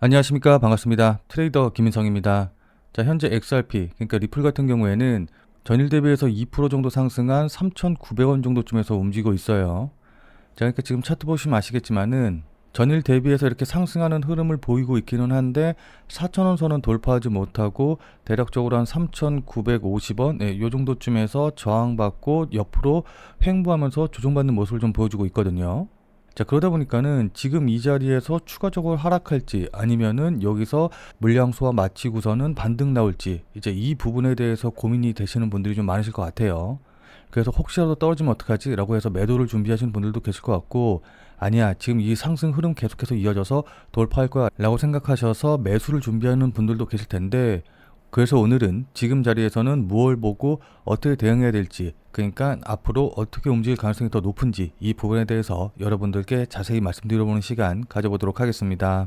안녕하십니까. 반갑습니다. 트레이더 김인성입니다. 자, 현재 XRP, 그러니까 리플 같은 경우에는 전일 대비해서 2% 정도 상승한 3,900원 정도쯤에서 움직이고 있어요. 자, 그러니까 지금 차트 보시면 아시겠지만은 전일 대비해서 이렇게 상승하는 흐름을 보이고 있기는 한데 4,000원 선은 돌파하지 못하고 대략적으로 한 3,950원, 요 정도쯤에서 저항받고 옆으로 횡보하면서 조정받는 모습을 좀 보여주고 있거든요. 자, 그러다 보니까는 지금 이 자리에서 추가적으로 하락할지 아니면은 여기서 물량 소화 마치고서는 반등 나올지 이제 이 부분에 대해서 고민이 되시는 분들이 좀 많으실 것 같아요. 그래서 혹시라도 떨어지면 어떡하지? 라고 해서 매도를 준비하시는 분들도 계실 것 같고, 아니야, 지금 이 상승 흐름 계속해서 이어져서 돌파할 거야 라고 생각하셔서 매수를 준비하는 분들도 계실 텐데, 그래서 오늘은 지금 자리에서는 무엇을 보고 어떻게 대응해야 될지, 그러니까 앞으로 어떻게 움직일 가능성이 더 높은지 이 부분에 대해서 여러분들께 자세히 말씀드려보는 시간 가져보도록 하겠습니다.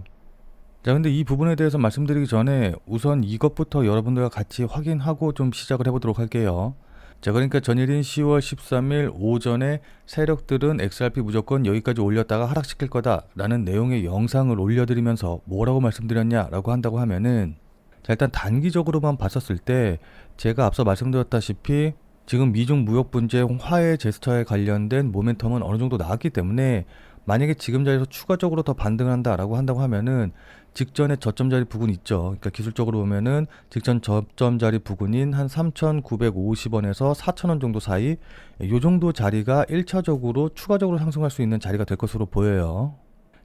자, 근데 이 부분에 대해서 말씀드리기 전에 우선 이것부터 여러분들과 같이 확인하고 좀 시작을 해보도록 할게요. 자, 그러니까 전일인 10월 13일 오전에 세력들은 XRP 무조건 여기까지 올렸다가 하락시킬 거다 라는 내용의 영상을 올려드리면서 뭐라고 말씀드렸냐라고 한다고 하면은, 자, 일단 단기적으로만 봤었을 때 제가 앞서 말씀드렸다시피 지금 미중 무역 분쟁 화해 제스처에 관련된 모멘텀은 어느 정도 나왔기 때문에 만약에 지금 자리에서 추가적으로 더 반등을 한다라고 한다고 하면은 직전에 저점 자리 부근 있죠. 그러니까 기술적으로 보면은 직전 저점 자리 부근인 한 3,950원에서 4,000원 정도 사이, 요 정도 자리가 1차적으로 추가적으로 상승할 수 있는 자리가 될 것으로 보여요.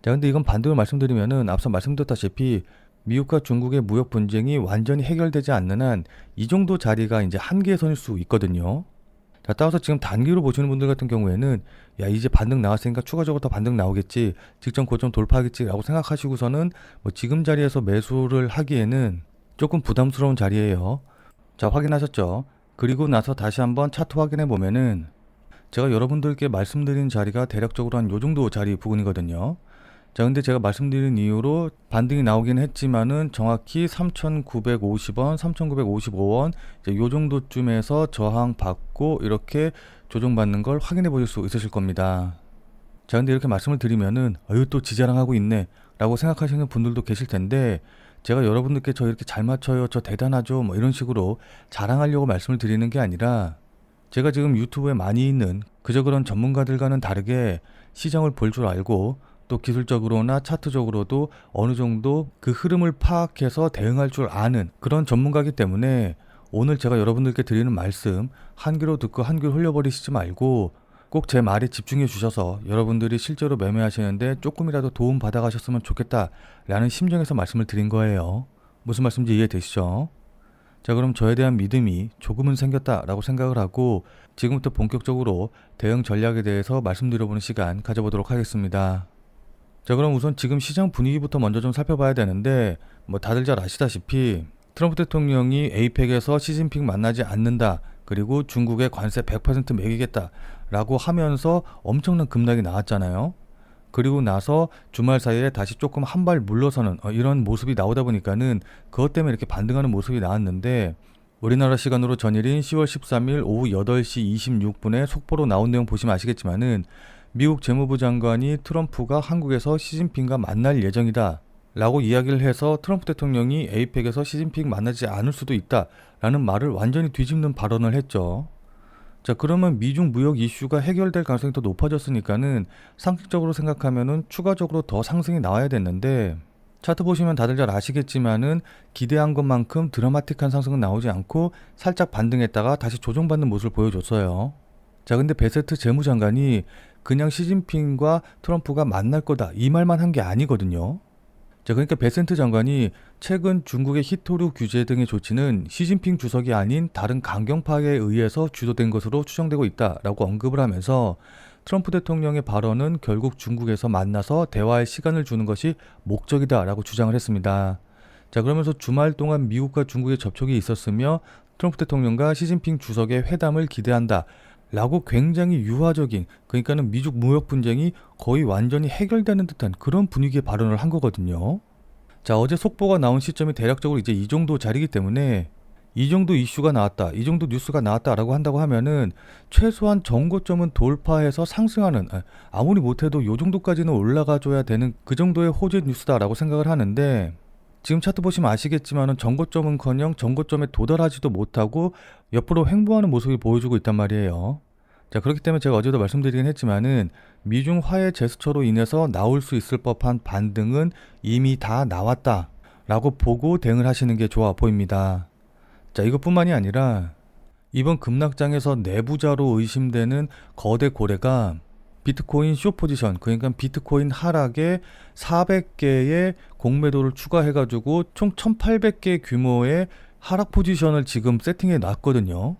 자, 근데 이건 반대로 말씀드리면은 앞서 말씀드렸다시피 미국과 중국의 무역 분쟁이 완전히 해결되지 않는 한 이 정도 자리가 이제 한계선일 수 있거든요. 자, 따라서 지금 단기로 보시는 분들 같은 경우에는 야, 이제 반등 나왔으니까 추가적으로 더 반등 나오겠지, 직전 고점 돌파하겠지 라고 생각하시고서는 뭐 지금 자리에서 매수를 하기에는 조금 부담스러운 자리예요. 자, 확인하셨죠? 그리고 나서 다시 한번 차트 확인해 보면은 제가 여러분들께 말씀드린 자리가 대략적으로 한 요 정도 자리 부근이거든요. 자, 근데 제가 말씀드린 이유로 반등이 나오긴 했지만은 정확히 3,950원, 3,955원 요 정도쯤에서 저항 받고 이렇게 조정받는 걸 확인해 보실 수 있으실 겁니다. 자, 근데 이렇게 말씀을 드리면은 어유 또 지자랑하고 있네 라고 생각하시는 분들도 계실 텐데, 제가 여러분들께 저 이렇게 잘 맞춰요, 저 대단하죠, 뭐 이런 식으로 자랑하려고 말씀을 드리는 게 아니라, 제가 지금 유튜브에 많이 있는 그저 그런 전문가들과는 다르게 시장을 볼 줄 알고 또 기술적으로나 차트적으로도 어느 정도 그 흐름을 파악해서 대응할 줄 아는 그런 전문가이기 때문에 오늘 제가 여러분들께 드리는 말씀 한 귀로 듣고 한 귀로 흘려버리시지 말고 꼭 제 말에 집중해 주셔서 여러분들이 실제로 매매하시는데 조금이라도 도움 받아 가셨으면 좋겠다 라는 심정에서 말씀을 드린 거예요. 무슨 말씀인지 이해되시죠? 자, 그럼 저에 대한 믿음이 조금은 생겼다 라고 생각을 하고 지금부터 본격적으로 대응 전략에 대해서 말씀드려보는 시간 가져보도록 하겠습니다. 자, 그럼 우선 지금 시장 분위기부터 먼저 좀 살펴봐야 되는데, 뭐 다들 잘 아시다시피 트럼프 대통령이 에이펙에서 시진핑 만나지 않는다, 그리고 중국에 관세 100% 매기겠다 라고 하면서 엄청난 급락이 나왔잖아요. 그리고 나서 주말 사이에 다시 조금 한 발 물러서는 이런 모습이 나오다 보니까는 그것 때문에 이렇게 반등하는 모습이 나왔는데, 우리나라 시간으로 전일인 10월 13일 오후 8시 26분에 속보로 나온 내용 보시면 아시겠지만은 미국 재무부 장관이 트럼프가 한국에서 시진핑과 만날 예정이다 라고 이야기를 해서 트럼프 대통령이 에이펙에서 시진핑 만나지 않을 수도 있다 라는 말을 완전히 뒤집는 발언을 했죠. 자, 그러면 미중 무역 이슈가 해결될 가능성이 더 높아졌으니까는 상식적으로 생각하면은 추가적으로 더 상승이 나와야 됐는데, 차트 보시면 다들 잘 아시겠지만은 기대한 것만큼 드라마틱한 상승은 나오지 않고 살짝 반등했다가 다시 조정받는 모습을 보여줬어요. 자, 근데 베세트 재무장관이 그냥 시진핑과 트럼프가 만날 거다 이 말만 한 게 아니거든요. 자, 그러니까 베센트 장관이 최근 중국의 히토류 규제 등의 조치는 시진핑 주석이 아닌 다른 강경파에 의해서 주도된 것으로 추정되고 있다라고 언급을 하면서 트럼프 대통령의 발언은 결국 중국에서 만나서 대화할 시간을 주는 것이 목적이다라고 주장을 했습니다. 자, 그러면서 주말 동안 미국과 중국의 접촉이 있었으며 트럼프 대통령과 시진핑 주석의 회담을 기대한다 라고 굉장히 유화적인, 그러니까는 미중 무역 분쟁이 거의 완전히 해결되는 듯한 그런 분위기의 발언을 한 거거든요. 자, 어제 속보가 나온 시점이 대략적으로 이제 이 정도 자리이기 때문에 이 정도 이슈가 나왔다, 이 정도 뉴스가 나왔다라고 한다고 하면은 최소한 정고점은 돌파해서 상승하는, 아무리 못해도 요 정도까지는 올라가줘야 되는 그 정도의 호재 뉴스다라고 생각을 하는데, 지금 차트 보시면 아시겠지만은 정고점은커녕 정고점에 도달하지도 못하고 옆으로 횡보하는 모습을 보여주고 있단 말이에요. 자, 그렇기 때문에 제가 어제도 말씀드리긴 했지만은 미중 화해 제스처로 인해서 나올 수 있을 법한 반등은 이미 다 나왔다 라고 보고 대응을 하시는 게 좋아 보입니다. 자, 이것뿐만이 아니라 이번 급락장에서 내부자로 의심되는 거대 고래가 비트코인 숏 포지션, 그러니까 비트코인 하락에 400개의 공매도를 추가해가지고 총 1800개 규모의 하락 포지션을 지금 세팅해 놨거든요.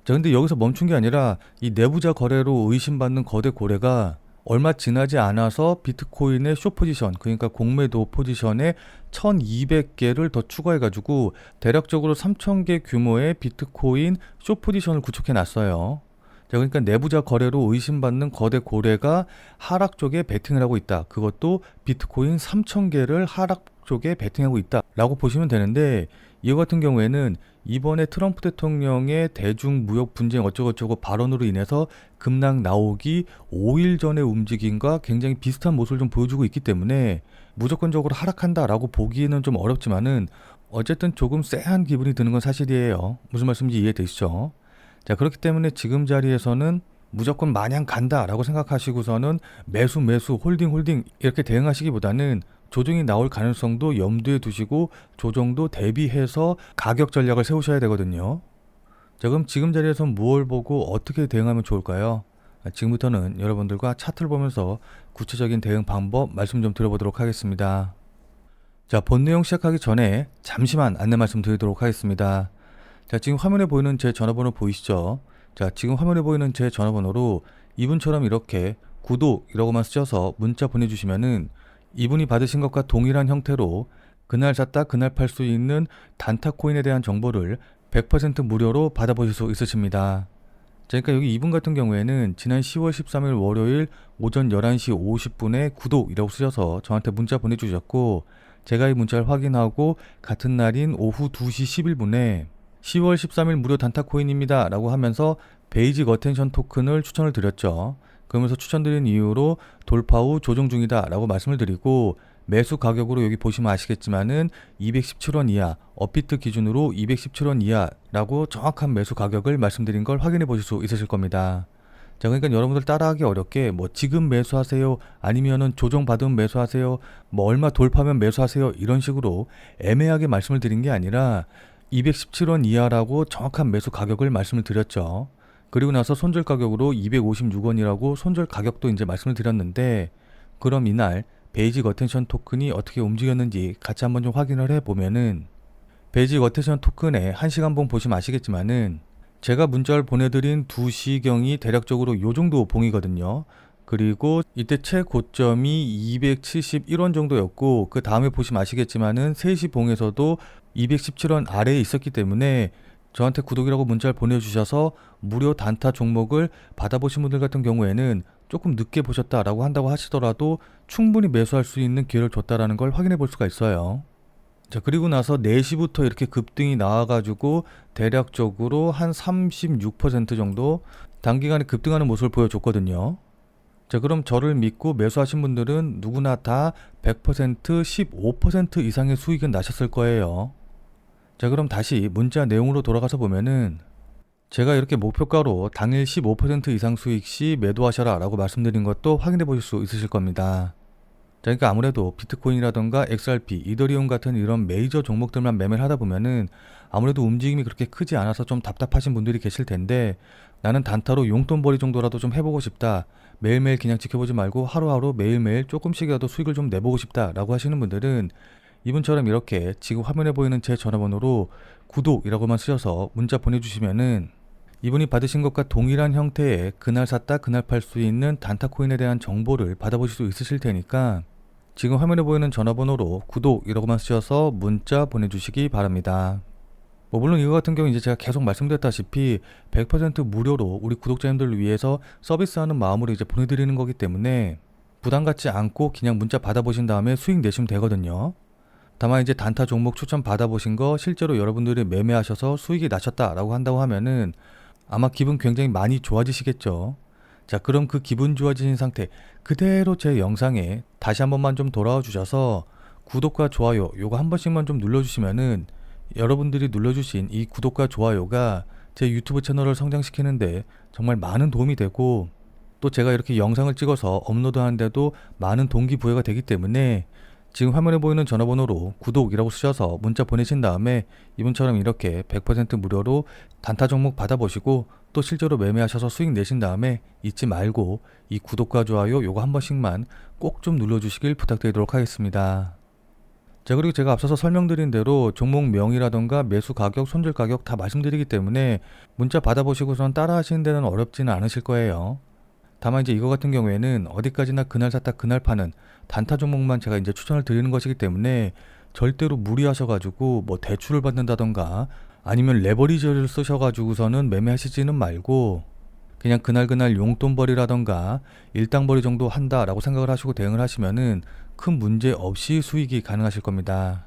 자, 근데 여기서 멈춘 게 아니라 이 내부자 거래로 의심받는 거대 고래가 얼마 지나지 않아서 비트코인의 숏 포지션, 그러니까 공매도 포지션에 1200개를 더 추가해가지고 대략적으로 3000개 규모의 비트코인 숏 포지션을 구축해 놨어요. 자, 그러니까 내부자 거래로 의심받는 거대 고래가 하락 쪽에 베팅을 하고 있다. 그것도 비트코인 3000개를 하락 쪽에 베팅하고 있다 라고 보시면 되는데, 이와 같은 경우에는 이번에 트럼프 대통령의 대중 무역 분쟁 어쩌고저쩌고 발언으로 인해서 급락 나오기 5일 전의 움직임과 굉장히 비슷한 모습을 좀 보여주고 있기 때문에 무조건적으로 하락한다라고 보기에는 좀 어렵지만은 어쨌든 조금 쎄한 기분이 드는 건 사실이에요. 무슨 말씀인지 이해되시죠? 자, 그렇기 때문에 지금 자리에서는 무조건 마냥 간다라고 생각하시고서는 매수 홀딩 이렇게 대응하시기보다는 조정이 나올 가능성도 염두에 두시고 조정도 대비해서 가격 전략을 세우셔야 되거든요. 자, 그럼 지금 자리에서 무엇을 보고 어떻게 대응하면 좋을까요? 지금부터는 여러분들과 차트를 보면서 구체적인 대응 방법 말씀 좀 드려보도록 하겠습니다. 자, 본 내용 시작하기 전에 잠시만 안내 말씀 드리도록 하겠습니다. 자, 지금 화면에 보이는 제 전화번호 보이시죠? 자, 지금 화면에 보이는 제 전화번호로 이분처럼 이렇게 구독이라고만 쓰셔서 문자 보내주시면은 이분이 받으신 것과 동일한 형태로 그날 샀다 그날 팔 수 있는 단타코인에 대한 정보를 100% 무료로 받아보실 수 있으십니다. 자, 그러니까 여기 이분 같은 경우에는 지난 10월 13일 월요일 오전 11시 50분에 구독이라고 쓰셔서 저한테 문자 보내주셨고, 제가 이 문자를 확인하고 같은 날인 오후 2시 11분에 10월 13일 무료 단타코인입니다 라고 하면서 베이직 어텐션 토큰을 추천을 드렸죠. 그러면서 추천드린 이유로 돌파 후 조정 중이다 라고 말씀을 드리고, 매수 가격으로 여기 보시면 아시겠지만은 217원 이하, 업비트 기준으로 217원 이하라고 정확한 매수 가격을 말씀드린 걸 확인해 보실 수 있으실 겁니다. 자, 그러니까 여러분들 따라하기 어렵게 뭐 지금 매수하세요, 아니면은 조정 받으면 매수하세요, 뭐 얼마 돌파면 매수하세요, 이런 식으로 애매하게 말씀을 드린 게 아니라 217원 이하라고 정확한 매수 가격을 말씀을 드렸죠. 그리고 나서 손절 가격으로 256원이라고 손절 가격도 이제 말씀을 드렸는데, 그럼 이날 베이직 어텐션 토큰이 어떻게 움직였는지 같이 한번 좀 확인을 해보면은, 베이직 어텐션 토큰의 1시간봉 보시면 아시겠지만은 제가 문자를 보내드린 2시경이 대략적으로 요 정도 봉이거든요. 그리고 이때 최고점이 271원 정도였고, 그 다음에 보시면 아시겠지만은 3시 봉에서도 217원 아래에 있었기 때문에 저한테 구독이라고 문자를 보내주셔서 무료 단타 종목을 받아보신 분들 같은 경우에는 조금 늦게 보셨다라고 한다고 하시더라도 충분히 매수할 수 있는 기회를 줬다라는 걸 확인해 볼 수가 있어요. 자, 그리고 나서 4시부터 이렇게 급등이 나와가지고 대략적으로 한 36% 정도 단기간에 급등하는 모습을 보여줬거든요. 자, 그럼 저를 믿고 매수하신 분들은 누구나 다 100%, 15% 이상의 수익은 나셨을 거예요. 자, 그럼 다시 문자 내용으로 돌아가서 보면은 제가 이렇게 목표가로 당일 15% 이상 수익 시 매도하셔라 라고 말씀드린 것도 확인해 보실 수 있으실 겁니다. 자, 그러니까 아무래도 비트코인이라던가 XRP, 이더리움 같은 이런 메이저 종목들만 매매를 하다 보면은 아무래도 움직임이 그렇게 크지 않아서 좀 답답하신 분들이 계실 텐데, 나는 단타로 용돈벌이 정도라도 좀 해보고 싶다, 매일매일 그냥 지켜보지 말고 하루하루 매일매일 조금씩이라도 수익을 좀 내보고 싶다 라고 하시는 분들은 이분처럼 이렇게 지금 화면에 보이는 제 전화번호로 구독이라고만 쓰셔서 문자 보내주시면은 이분이 받으신 것과 동일한 형태의 그날 샀다 그날 팔 수 있는 단타코인에 대한 정보를 받아보실 수 있으실 테니까 지금 화면에 보이는 전화번호로 구독이라고만 쓰셔서 문자 보내주시기 바랍니다. 뭐 물론 이거 같은 경우 이제 제가 계속 말씀드렸다시피 100% 무료로 우리 구독자님들을 위해서 서비스하는 마음으로 이제 보내드리는 거기 때문에 부담 갖지 않고 그냥 문자 받아보신 다음에 수익 내시면 되거든요. 다만 이제 단타 종목 추천 받아보신 거 실제로 여러분들이 매매하셔서 수익이 나셨다라고 한다고 하면은 아마 기분 굉장히 많이 좋아지시겠죠. 자, 그럼 그 기분 좋아지신 상태 그대로 제 영상에 다시 한 번만 좀 돌아와 주셔서 구독과 좋아요 요거 한 번씩만 좀 눌러주시면은 여러분들이 눌러주신 이 구독과 좋아요가 제 유튜브 채널을 성장시키는데 정말 많은 도움이 되고, 또 제가 이렇게 영상을 찍어서 업로드하는데도 많은 동기부여가 되기 때문에 지금 화면에 보이는 전화번호로 구독이라고 쓰셔서 문자 보내신 다음에 이분처럼 이렇게 100% 무료로 단타 종목 받아보시고 또 실제로 매매하셔서 수익 내신 다음에 잊지 말고 이 구독과 좋아요 요거 한 번씩만 꼭 좀 눌러주시길 부탁드리도록 하겠습니다. 자, 그리고 제가 앞서서 설명드린 대로 종목명이라던가 매수 가격, 손절 가격 다 말씀드리기 때문에 문자 받아보시고선 따라 하시는 데는 어렵지는 않으실 거예요. 다만 이제 이거 같은 경우에는 어디까지나 그날 샀다 그날 파는 단타 종목만 제가 이제 추천을 드리는 것이기 때문에 절대로 무리하셔가지고 뭐 대출을 받는다던가 아니면 레버리지를 쓰셔가지고서는 매매하시지는 말고 그냥 그날 용돈벌이라던가 일당벌이 정도 한다라고 생각을 하시고 대응을 하시면은 큰 문제 없이 수익이 가능하실 겁니다.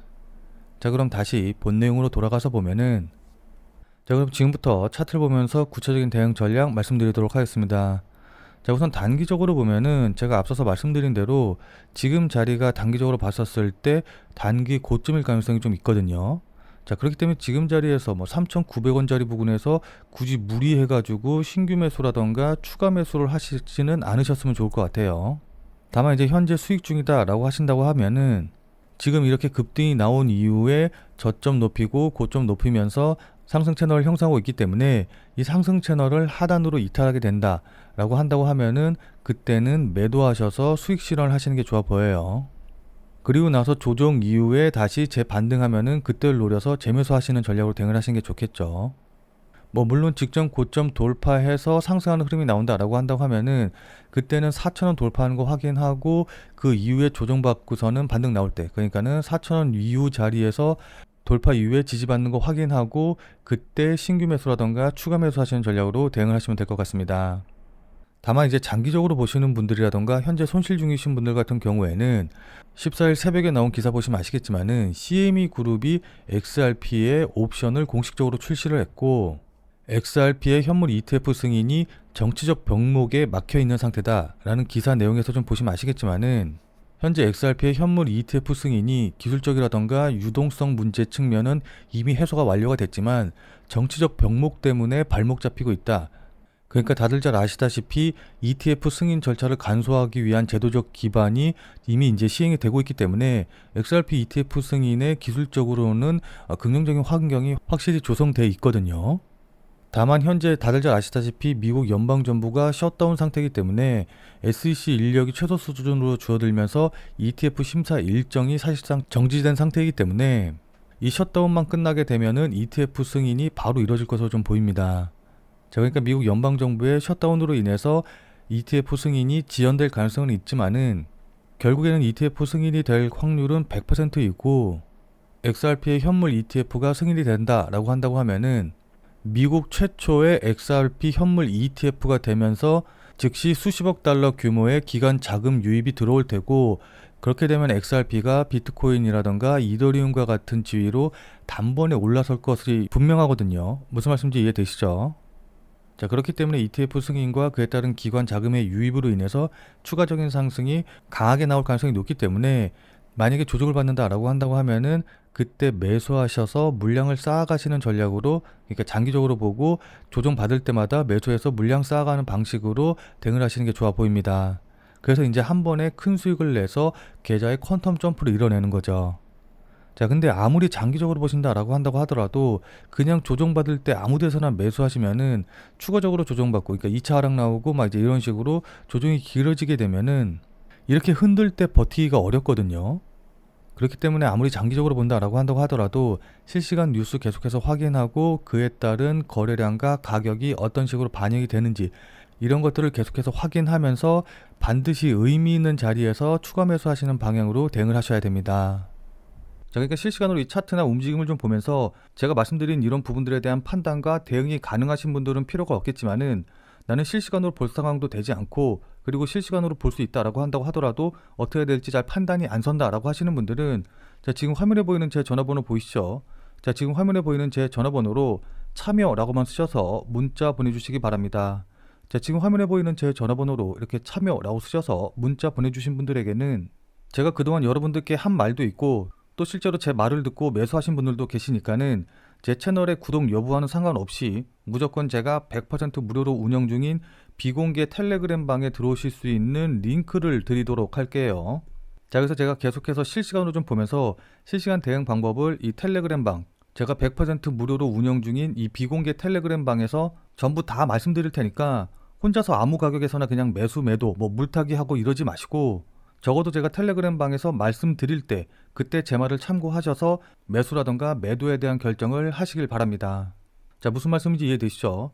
자, 그럼 다시 본 내용으로 돌아가서 보면은, 자, 그럼 지금부터 차트를 보면서 구체적인 대응 전략 말씀드리도록 하겠습니다. 자, 우선 단기적으로 보면은 제가 앞서서 말씀드린 대로 지금 자리가 단기적으로 봤었을 때 단기 고점일 가능성이 좀 있거든요. 자, 그렇기 때문에 지금 자리에서 뭐 3,900원짜리 부근에서 굳이 무리해가지고 신규 매수라던가 추가 매수를 하시지는 않으셨으면 좋을 것 같아요. 다만 이제 현재 수익 중이다 라고 하신다고 하면은 지금 이렇게 급등이 나온 이후에 저점 높이고 고점 높이면서 상승 채널을 형성하고 있기 때문에 이 상승 채널을 하단으로 이탈하게 된다 라고 한다고 하면은 그때는 매도하셔서 수익 실현을 하시는 게 좋아 보여요. 그리고 나서 조정 이후에 다시 재반등하면은 그때를 노려서 재매수 하시는 전략으로 대응을 하시는 게 좋겠죠. 뭐 물론 직전 고점 돌파해서 상승하는 흐름이 나온다라고 한다고 하면은 그때는 4,000원 돌파하는 거 확인하고 그 이후에 조정받고서는 반등 나올 때, 그러니까는 4,000원 이후 자리에서 돌파 이후에 지지받는 거 확인하고 그때 신규 매수라던가 추가 매수 하시는 전략으로 대응을 하시면 될 것 같습니다. 다만 이제 장기적으로 보시는 분들이라던가 현재 손실 중이신 분들 같은 경우에는 14일 새벽에 나온 기사 보시면 아시겠지만은 CME 그룹이 XRP의 옵션을 공식적으로 출시를 했고, XRP의 현물 ETF 승인이 정치적 병목에 막혀 있는 상태다 라는 기사 내용에서 좀 보시면 아시겠지만은 현재 XRP의 현물 ETF 승인이 기술적이라던가 유동성 문제 측면은 이미 해소가 완료가 됐지만 정치적 병목 때문에 발목 잡히고 있다. 그러니까 다들 잘 아시다시피 ETF 승인 절차를 간소화하기 위한 제도적 기반이 이미 이제 시행이 되고 있기 때문에 XRP ETF 승인에 기술적으로는 긍정적인 환경이 확실히 조성돼 있거든요. 다만 현재 다들 잘 아시다시피 미국 연방정부가 셧다운 상태이기 때문에 SEC 인력이 최소 수준으로 줄어들면서 ETF 심사 일정이 사실상 정지된 상태이기 때문에 이 셧다운만 끝나게 되면은 ETF 승인이 바로 이루어질 것으로 좀 보입니다. 자, 그러니까 미국 연방정부의 셧다운으로 인해서 ETF 승인이 지연될 가능성은 있지만은 결국에는 ETF 승인이 될 확률은 100%이고 XRP의 현물 ETF가 승인이 된다라고 한다고 하면은 미국 최초의 XRP 현물 ETF가 되면서 즉시 수십억 달러 규모의 기관 자금 유입이 들어올 테고, 그렇게 되면 XRP가 비트코인이라던가 이더리움과 같은 지위로 단번에 올라설 것이 분명하거든요. 무슨 말씀인지 이해되시죠? 자, 그렇기 때문에 ETF 승인과 그에 따른 기관 자금의 유입으로 인해서 추가적인 상승이 강하게 나올 가능성이 높기 때문에 만약에 조정을 받는다라고 한다고 하면은 그때 매수하셔서 물량을 쌓아가시는 전략으로, 그러니까 장기적으로 보고 조정 받을 때마다 매수해서 물량 쌓아가는 방식으로 대응을 하시는 게 좋아 보입니다. 그래서 이제 한 번에 큰 수익을 내서 계좌의 퀀텀 점프를 이뤄내는 거죠. 자, 근데 아무리 장기적으로 보신다라고 한다고 하더라도 그냥 조정받을 때 아무 데서나 매수하시면은 추가적으로 조정받고, 그러니까 2차 하락 나오고 막 이제 이런 식으로 조정이 길어지게 되면은 이렇게 흔들 때 버티기가 어렵거든요. 그렇기 때문에 아무리 장기적으로 본다라고 한다고 하더라도 실시간 뉴스 계속해서 확인하고 그에 따른 거래량과 가격이 어떤 식으로 반영이 되는지 이런 것들을 계속해서 확인하면서 반드시 의미 있는 자리에서 추가 매수하시는 방향으로 대응을 하셔야 됩니다. 자, 그러니까 실시간으로 이 차트나 움직임을 좀 보면서 제가 말씀드린 이런 부분들에 대한 판단과 대응이 가능하신 분들은 필요가 없겠지만은 나는 실시간으로 볼 상황도 되지 않고 그리고 실시간으로 볼 수 있다라고 한다고 하더라도 어떻게 해야 될지 잘 판단이 안 선다라고 하시는 분들은 자, 지금 화면에 보이는 제 전화번호 보이시죠? 자, 지금 화면에 보이는 제 전화번호로 참여라고만 쓰셔서 문자 보내주시기 바랍니다. 자, 지금 화면에 보이는 제 전화번호로 이렇게 참여라고 쓰셔서 문자 보내주신 분들에게는 제가 그동안 여러분들께 한 말도 있고 또 실제로 제 말을 듣고 매수하신 분들도 계시니까는 제 채널의 구독 여부와는 상관없이 무조건 제가 100% 무료로 운영 중인 비공개 텔레그램 방에 들어오실 수 있는 링크를 드리도록 할게요. 자, 그래서 제가 계속해서 실시간으로 좀 보면서 실시간 대응 방법을 이 텔레그램 방, 제가 100% 무료로 운영 중인 이 비공개 텔레그램 방에서 전부 다 말씀드릴 테니까 혼자서 아무 가격에서나 그냥 매수 매도 뭐 물타기 하고 이러지 마시고 적어도 제가 텔레그램 방에서 말씀드릴 때 그때 제 말을 참고하셔서 매수라던가 매도에 대한 결정을 하시길 바랍니다. 자, 무슨 말씀인지 이해되시죠?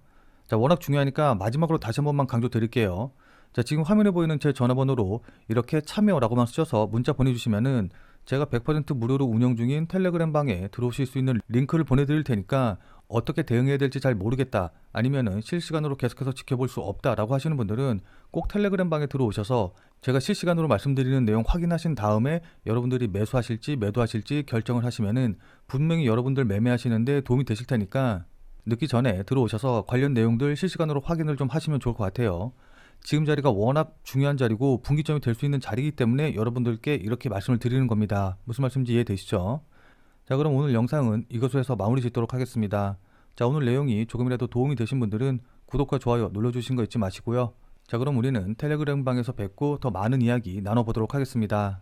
자, 워낙 중요하니까 마지막으로 다시 한 번만 강조드릴게요. 자, 지금 화면에 보이는 제 전화번호로 이렇게 참여라고만 쓰셔서 문자 보내주시면은 제가 100% 무료로 운영 중인 텔레그램 방에 들어오실 수 있는 링크를 보내드릴 테니까 어떻게 대응해야 될지 잘 모르겠다, 아니면은 실시간으로 계속해서 지켜볼 수 없다라고 하시는 분들은 꼭 텔레그램 방에 들어오셔서 제가 실시간으로 말씀드리는 내용 확인하신 다음에 여러분들이 매수하실지 매도하실지 결정을 하시면은 분명히 여러분들 매매하시는데 도움이 되실 테니까 늦기 전에 들어오셔서 관련 내용들 실시간으로 확인을 좀 하시면 좋을 것 같아요. 지금 자리가 워낙 중요한 자리고 분기점이 될 수 있는 자리이기 때문에 여러분들께 이렇게 말씀을 드리는 겁니다. 무슨 말씀인지 이해되시죠? 자, 그럼 오늘 영상은 이것으로 해서 마무리 짓도록 하겠습니다. 자, 오늘 내용이 조금이라도 도움이 되신 분들은 구독과 좋아요 눌러주신 거 잊지 마시고요. 자, 그럼 우리는 텔레그램 방에서 뵙고 더 많은 이야기 나눠보도록 하겠습니다.